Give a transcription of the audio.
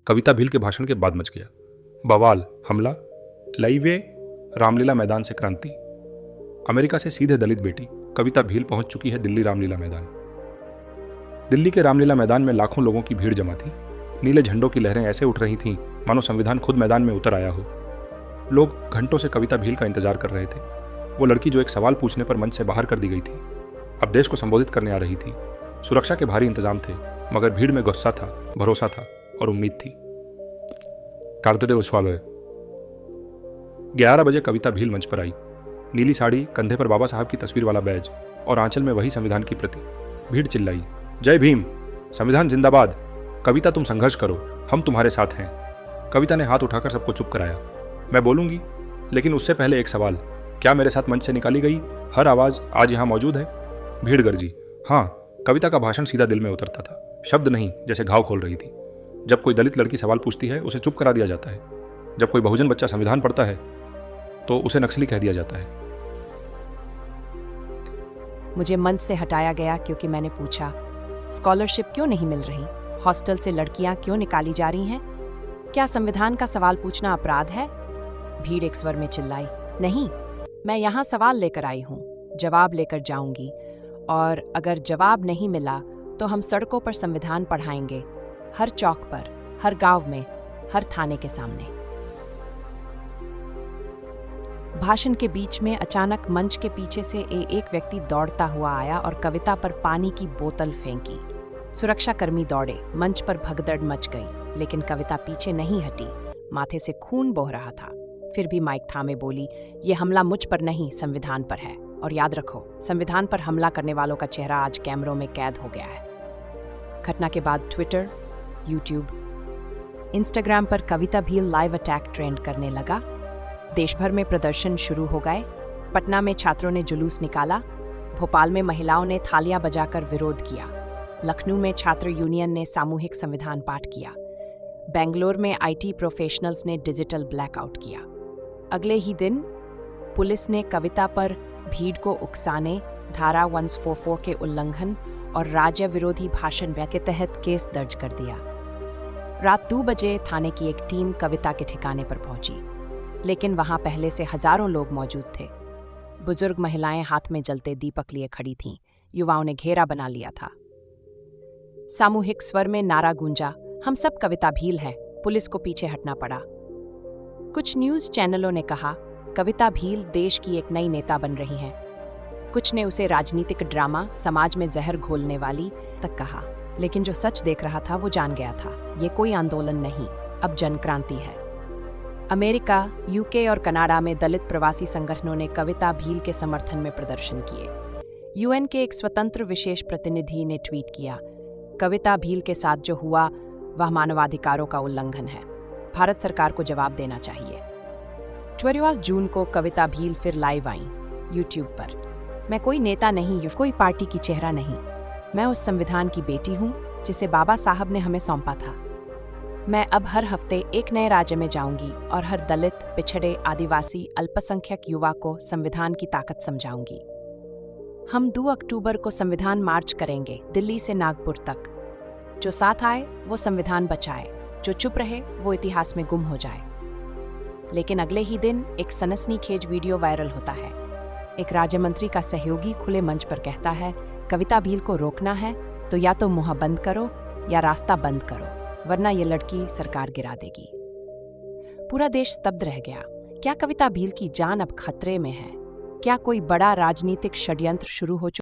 कविता भील के भाषण के बाद मच गया। बवाल, हमला, लाइवे, रामलीला मैदान से क्रांति। अमेरिका से सीधे दलित बेटी कविता भील पहुंच चुकी है दिल्ली रामलीला मैदान। दिल्ली के रामलीला मैदान में लाखों लोगों की भीड़ जमा थी। नीले झंडों की लहरें ऐसे उठ रही थीं मानो संविधान खुद मैदान में उतर आया हो। लोग घंटों से कविता भील का इंतजार कर रहे थे। वो लड़की जो एक सवाल पूछने पर मंच से बाहर कर दी गई थी, अब देश को संबोधित करने आ रही थी। सुरक्षा के भारी इंतजाम थे, मगर भीड़ में गुस्सा था, भरोसा था और उम्मीद थी। कार्तदेव स्वालय। 11 बजे कविता भील मंच पर आई। नीली साड़ी, कंधे पर बाबा साहब की तस्वीर वाला बैज और आंचल में वही संविधान की प्रति। भीड़ चिल्लाई, जय भीम, संविधान जिंदाबाद, कविता तुम संघर्ष करो, हम तुम्हारे साथ हैं। कविता ने हाथ उठाकर सबको चुप कराया। मैं बोलूंगी, लेकिन उससे पहले एक सवाल, क्या मेरे साथ मंच से निकाली गई हर आवाज आज यहाँ मौजूद है? भीड़ गरजी। हाँ, कविता का भाषण सीधा दिल में उतरता था, शब्द नहीं, जैसे घाव खोल रही थी। जब कोई दलित लड़की सवाल पूछती है, उसे चुप करा दिया जाता है। जब कोई बहुजन बच्चा संविधान पढ़ता है, तो उसे नक्सली कह दिया जाता है। मुझे मंच से हटाया गया क्योंकि मैंने पूछा, स्कॉलरशिप क्यों नहीं मिल रही? हॉस्टल से लड़कियां क्यों निकाली जा रही हैं? क्या संविधान का सवाल पूछना अपराध है? भीड़ एक स्वर में चिल्लाई, नहीं, मैं यहाँ सवाल लेकर आई हूँ, जवाब लेकर जाऊंगी, और अगर जवाब नहीं मिला तो हम सड़कों पर संविधान पढ़ाएंगे, हर चौक पर, हर गांव में, हर थाने के सामने। भाषण के बीच में अचानक मंच के पीछे से एक व्यक्ति दौड़ता हुआ आया और कविता पर पानी की बोतल फेंकी। सुरक्षाकर्मी दौड़े, मंच पर भगदड़ मच गई, लेकिन कविता पीछे नहीं हटी। माथे से खून बह रहा था, फिर भी माइक थामे बोली, ये हमला मुझ पर नहीं, संविधान पर है, और याद रखो, संविधान पर हमला करने वालों का चेहरा आज कैमरों में कैद हो गया है। घटना के बाद ट्विटर, यूट्यूब, इंस्टाग्राम पर कविता भील लाइव अटैक ट्रेंड करने लगा। देश भर में प्रदर्शन शुरू हो गए। पटना में छात्रों ने जुलूस निकाला, भोपाल में महिलाओं ने थालियां बजाकर विरोध किया, लखनऊ में छात्र यूनियन ने सामूहिक संविधान पाठ किया, बेंगलोर में आईटी प्रोफेशनल्स ने डिजिटल ब्लैकआउट किया। अगले ही दिन पुलिस ने कविता पर भीड़ को उकसाने, धारा 144 के उल्लंघन और राज्य विरोधी भाषण के तहत केस दर्ज कर दिया। रात 2 बजे थाने की एक टीम कविता के ठिकाने पर पहुंची, लेकिन वहां पहले से हजारों लोग मौजूद थे। बुजुर्ग महिलाएं हाथ में जलते दीपक लिए खड़ी थीं, युवाओं ने घेरा बना लिया था। सामूहिक स्वर में नारा गूंजा, हम सब कविता भील हैं। पुलिस को पीछे हटना पड़ा। कुछ न्यूज चैनलों ने कहा, कविता भील देश की एक नई नेता बन रही हैं। कुछ ने उसे राजनीतिक ड्रामा, समाज में जहर घोलने वाली तक कहा, लेकिन जो सच देख रहा था वो जान गया था, ये कोई आंदोलन नहीं, अब जनक्रांति है। अमेरिका, यूके और कनाडा में दलित प्रवासी संगठनों ने कविता भील के समर्थन में प्रदर्शन किए। यूएन के एक स्वतंत्र विशेष प्रतिनिधि ने ट्वीट किया, कविता भील के साथ जो हुआ वह मानवाधिकारों का उल्लंघन है, भारत सरकार को जवाब देना चाहिए। 22 जून को कविता भील फिर लाइव आई यूट्यूब पर। मैं कोई नेता नहीं, कोई पार्टी की चेहरा नहीं, मैं उस संविधान की बेटी हूँ जिसे बाबा साहब ने हमें सौंपा था। मैं अब हर हफ्ते एक नए राज्य में जाऊंगी और हर दलित, पिछड़े, आदिवासी, अल्पसंख्यक युवा को संविधान की ताकत समझाऊंगी। हम 2 अक्टूबर को संविधान मार्च करेंगे, दिल्ली से नागपुर तक। जो साथ आए वो संविधान बचाए, जो चुप रहे वो इतिहास में गुम हो जाए। लेकिन अगले ही दिन एक सनसनीखेज वीडियो वायरल होता है। एक राज्य मंत्री का सहयोगी खुले मंच पर कहता है, कविता भील को रोकना है तो या तो मुंह बंद करो या रास्ता बंद करो, वरना ये लड़की सरकार गिरा देगी। पूरा देश स्तब्ध रह गया। क्या कविता भील की जान अब खतरे में है? क्या कोई बड़ा राजनीतिक षड्यंत्र शुरू हो चुका?